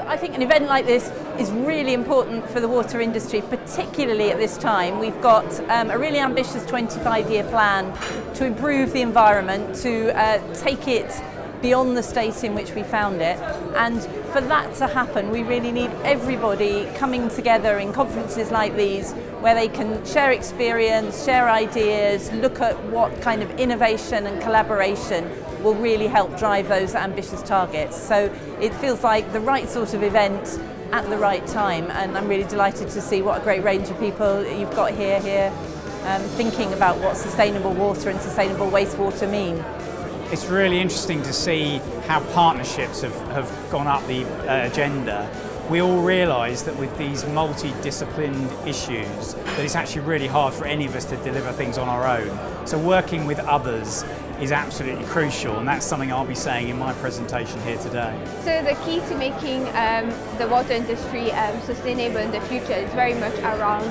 I think an event like this is really important for the water industry, particularly at this time. We've got a really ambitious 25-year plan to improve the environment, to take it beyond the state in which we found it. And for that to happen, we really need everybody coming together in conferences like these, where they can share experience, share ideas, look at what kind of innovation and collaboration will really help drive those ambitious targets. So it feels like the right sort of event at the right time, and I'm really delighted to see what a great range of people you've got here thinking about what sustainable water and sustainable wastewater mean. It's really interesting to see how partnerships have gone up the agenda. We all realise that with these multidisciplined issues that it's actually really hard for any of us to deliver things on our own. So working with others is absolutely crucial, and that's something I'll be saying in my presentation here today. So the key to making the water industry sustainable in the future is very much around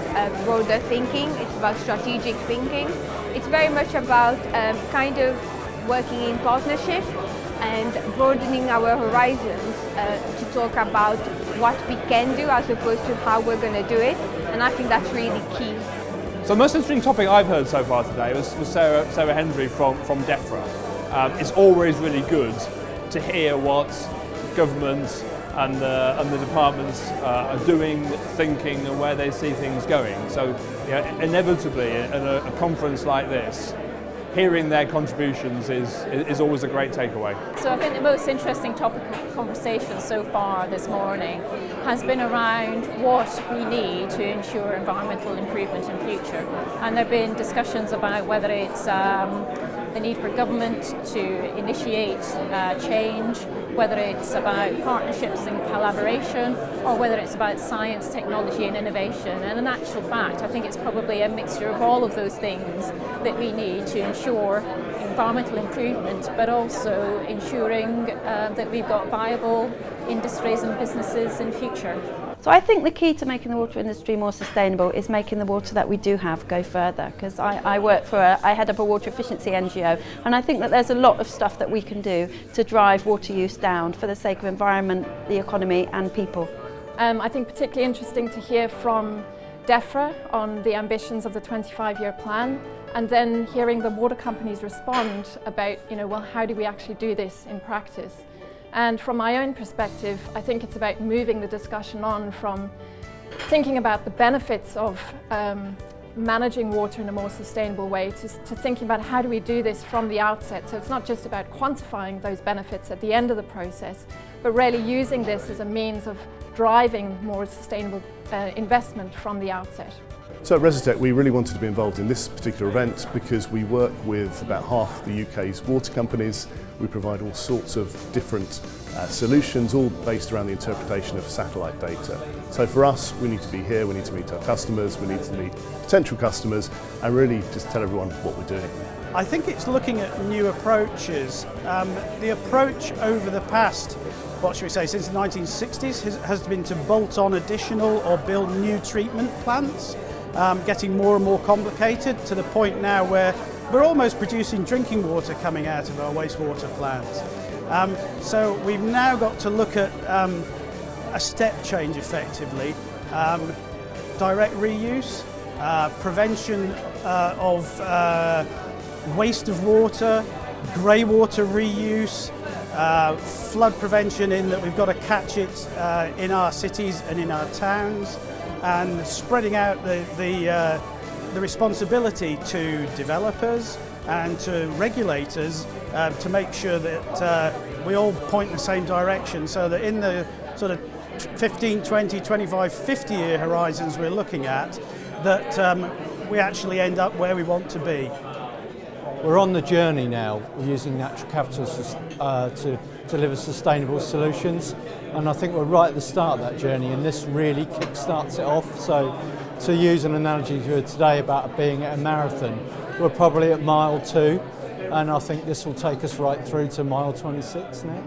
broader thinking. It's about strategic thinking. It's very much about kind of working in partnership and broadening our horizons to talk about what we can do as opposed to how we're going to do it, and I think that's really key. So the most interesting topic I've heard so far today was Sarah Hendry from Defra. It's always really good to hear what government and the departments are doing, thinking, and where they see things going. So inevitably at a conference like this, hearing their contributions is always a great takeaway. So I think the most interesting topic of conversation so far this morning has been around what we need to ensure environmental improvement in future. And there have been discussions about whether it's the need for government to initiate change, whether it's about partnerships and collaboration, or whether it's about science, technology and innovation. And in actual fact, I think it's probably a mixture of all of those things that we need to ensure environmental improvement, but also ensuring that we've got viable industries and businesses in future. So I think the key to making the water industry more sustainable is making the water that we do have go further, because I head up a water efficiency NGO, and I think that there's a lot of stuff that we can do to drive water use down for the sake of environment, the economy and people. I think particularly interesting to hear from Defra on the ambitions of the 25-year plan, and then hearing the water companies respond about, well, how do we actually do this in practice? And from my own perspective, I think it's about moving the discussion on from thinking about the benefits of managing water in a more sustainable way to thinking about how do we do this from the outset. So it's not just about quantifying those benefits at the end of the process, but really using this as a means of driving more sustainable investment from the outset. So at Resitec we really wanted to be involved in this particular event because we work with about half the UK's water companies. We provide all sorts of different solutions, all based around the interpretation of satellite data. So for us, we need to be here, we need to meet our customers, we need to meet potential customers and really just tell everyone what we're doing. I think it's looking at new approaches. The approach over the past, what should we say, since the 1960s has been to bolt on additional or build new treatment plants. Getting more and more complicated to the point now where we're almost producing drinking water coming out of our wastewater plants. So we've now got to look at a step change effectively. Direct reuse, prevention of waste of water, grey water reuse, flood prevention in that we've got to catch it in our cities and in our towns, and spreading out the responsibility to developers and to regulators to make sure that we all point in the same direction, so that in the sort of 15, 20, 25, 50 year horizons we're looking at, that we actually end up where we want to be. We're on the journey now using natural capital to deliver sustainable solutions, and I think we're right at the start of that journey, and this really kick-starts it off. So to use an analogy you heard today about being at a marathon, we're probably at mile 2, and I think this will take us right through to mile 26 now.